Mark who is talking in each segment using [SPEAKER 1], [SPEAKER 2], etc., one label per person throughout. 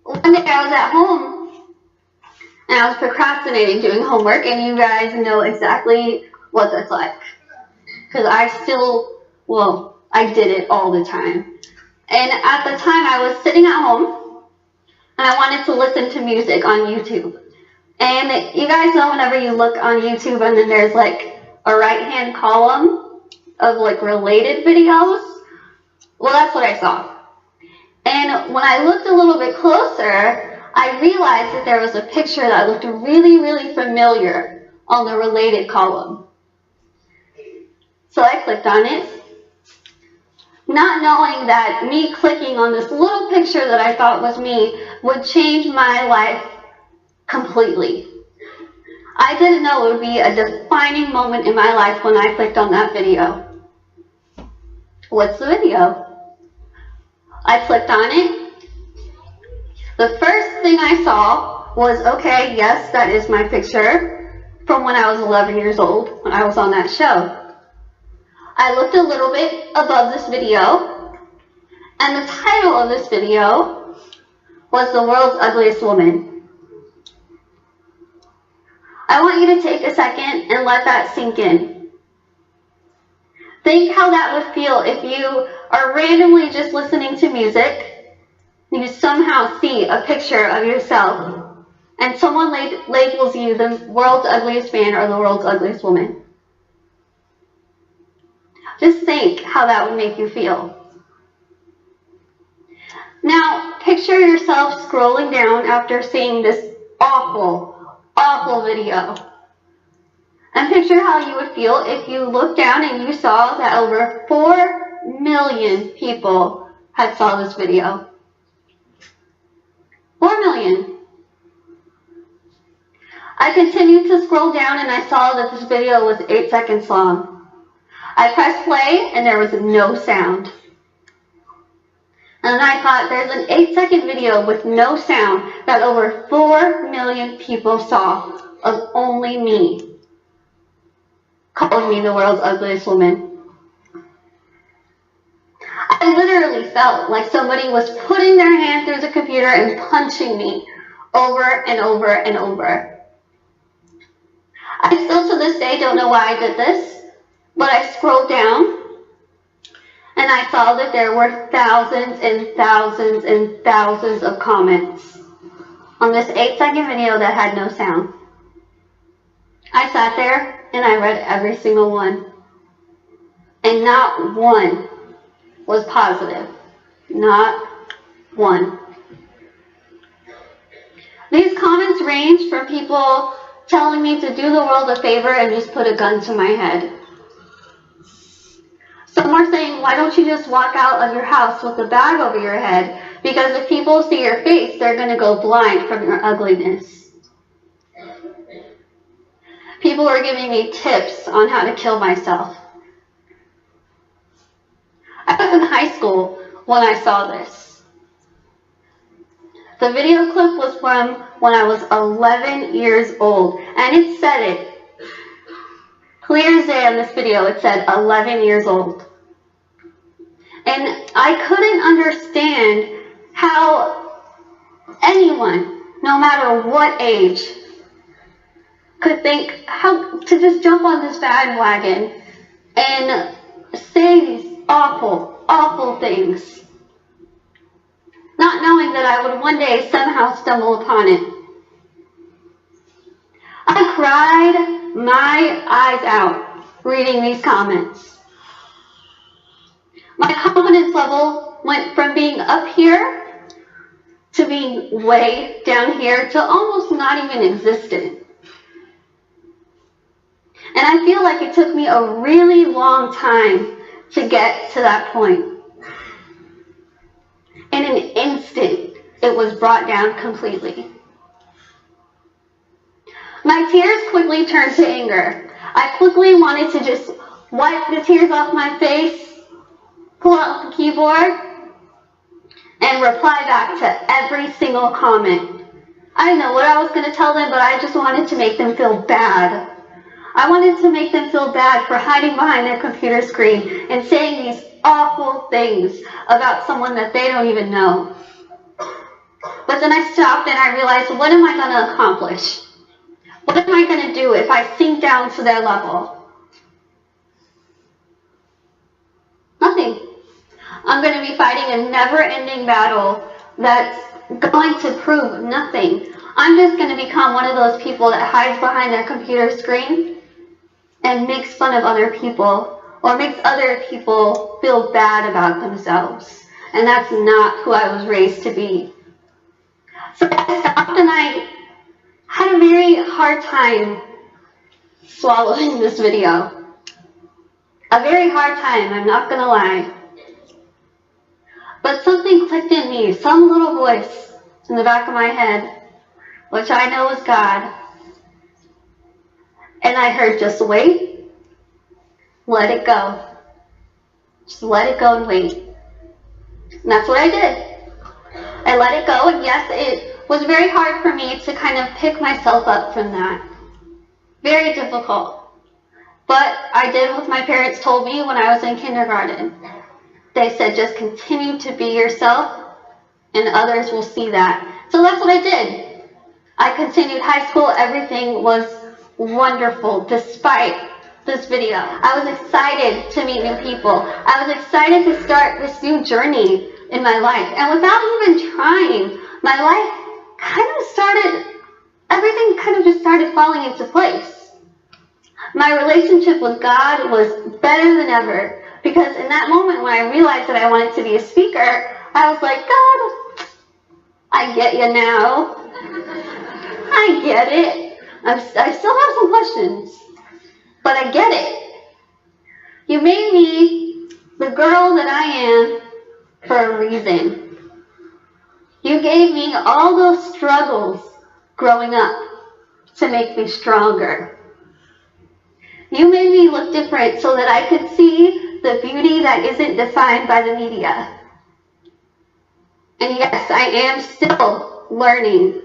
[SPEAKER 1] One day I was at home and I was procrastinating doing homework, and you guys know exactly what that's like. Because I did it all the time. And at the time I was sitting at home and I wanted to listen to music on YouTube. And you guys know whenever you look on YouTube and then there's like a right-hand column of like related videos? Well, that's what I saw. And when I looked a little bit closer, I realized that there was a picture that looked really, really familiar on the related column. So I clicked on it, not knowing that me clicking on this little picture that I thought was me would change my life completely. I didn't know it would be a defining moment in my life when I clicked on that video. What's the video? I clicked on it. The first thing I saw was, okay, yes, that is my picture from when I was 11 years old, when I was on that show. I looked a little bit above this video, and the title of this video was The World's Ugliest Woman. I want you to take a second and let that sink in. Think how that would feel if you are randomly just listening to music, and you somehow see a picture of yourself, and someone labels you the world's ugliest man or the world's ugliest woman. Just think how that would make you feel. Now, picture yourself scrolling down after seeing this awful video. And picture how you would feel if you looked down and you saw that over 4 million people had saw this video. 4 million. I continued to scroll down and I saw that this video was 8 seconds long. I pressed play and there was no sound. And I thought, there's an 8-second video with no sound that over 4 million people saw of only me, calling me the world's ugliest woman. I literally felt like somebody was putting their hand through the computer and punching me over and over and over. I still to this day don't know why I did this, but I scrolled down and I saw that there were thousands and thousands and thousands of comments on this 8-second video that had no sound. I sat there and I read every single one. And not one was positive. Not one. These comments range from people telling me to do the world a favor and just put a gun to my head. Some are saying, why don't you just walk out of your house with a bag over your head? Because if people see your face, they're going to go blind from your ugliness. People are giving me tips on how to kill myself. I was in high school when I saw this. The video clip was from when I was 11 years old, and it said it. Clear as day on this video, it said 11 years old. And I couldn't understand how anyone, no matter what age, could think how to just jump on this bandwagon and say these awful, awful things, not knowing that I would one day somehow stumble upon it. I cried my eyes out reading these comments. My confidence level went from being up here to being way down here to almost not even existent. And I feel like it took me a really long time to get to that point. In an instant, it was brought down completely. My tears quickly turned to anger. I quickly wanted to just wipe the tears off my face, pull out the keyboard, and reply back to every single comment. I didn't know what I was going to tell them, but I just wanted to make them feel bad. I wanted to make them feel bad for hiding behind their computer screen and saying these awful things about someone that they don't even know. But then I stopped and I realized, what am I going to accomplish? What am I going to do if I sink down to their level? Nothing. I'm going to be fighting a never-ending battle that's going to prove nothing. I'm just going to become one of those people that hides behind their computer screen and makes fun of other people or makes other people feel bad about themselves. And that's not who I was raised to be. So I stopped and I had a very hard time swallowing this video. A very hard time, I'm not going to lie. But something clicked in me, some little voice in the back of my head, which I know is God. And I heard, just wait, let it go. Just let it go and wait. And that's what I did. I let it go, and yes, it was very hard for me to kind of pick myself up from that. Very difficult. But I did what my parents told me when I was in kindergarten. They said, just continue to be yourself, and others will see that. So that's what I did. I continued high school. Everything was wonderful despite this video. I was excited to meet new people. I was excited to start this new journey in my life. And without even trying, my life everything kind of just started falling into place. My relationship with God was better than ever, because in that moment when I realized that I wanted to be a speaker, I was like, God, I get you now. I get it. I still have some questions, but I get it. You made me the girl that I am for a reason. You gave me all those struggles growing up to make me stronger. You made me look different so that I could see the beauty that isn't defined by the media. And yes, I am still learning.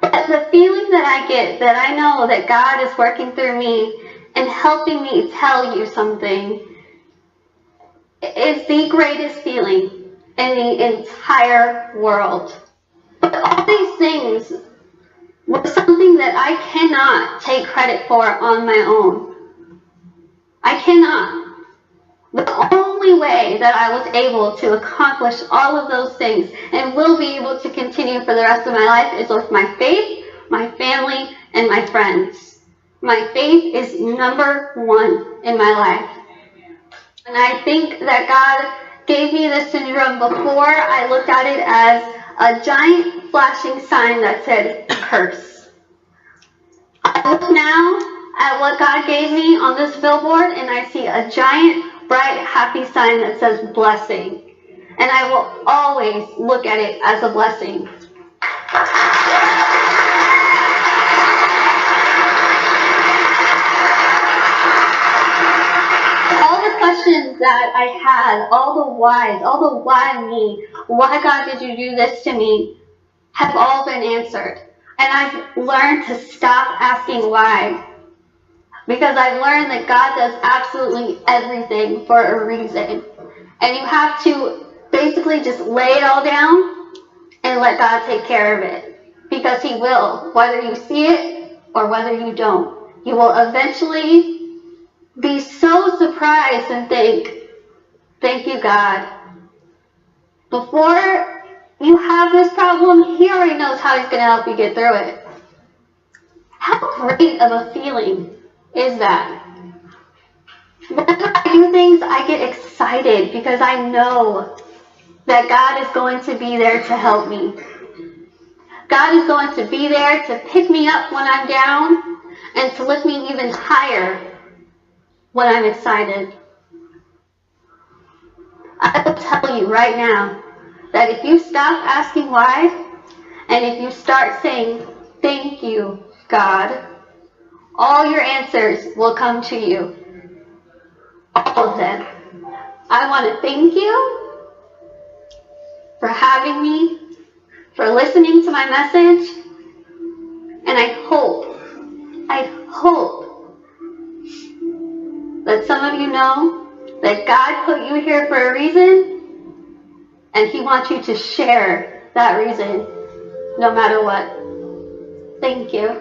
[SPEAKER 1] But the feeling that I get, that I know that God is working through me and helping me tell you something, is the greatest feeling in the entire world. But all these things were something that I cannot take credit for on my own. I cannot. The only way that I was able to accomplish all of those things and will be able to continue for the rest of my life is with my faith, my family, and my friends. My faith is number one in my life. And I think that God gave me this syndrome before I looked at it as a giant flashing sign that said curse. I look now at what God gave me on this billboard and I see a giant, bright, happy sign that says blessing. And I will always look at it as a blessing. All the questions that I had, all the whys, all the why me, why God did you do this to me, have all been answered. And I've learned to stop asking why. Because I've learned that God does absolutely everything for a reason. And you have to basically just lay it all down and let God take care of it. Because He will, whether you see it or whether you don't. You will eventually be so surprised and think, thank you, God. Before you have this problem, He already knows how He's going to help you get through it. How great of a feeling is that? Whenever I do things, I get excited because I know that God is going to be there to help me. God is going to be there to pick me up when I'm down and to lift me even higher when I'm excited. I will tell you right now that if you stop asking why and if you start saying, thank you, God, all your answers will come to you. All of them. I want to thank you for having me, for listening to my message, and I hope that some of you know that God put you here for a reason, and He wants you to share that reason, no matter what. Thank you.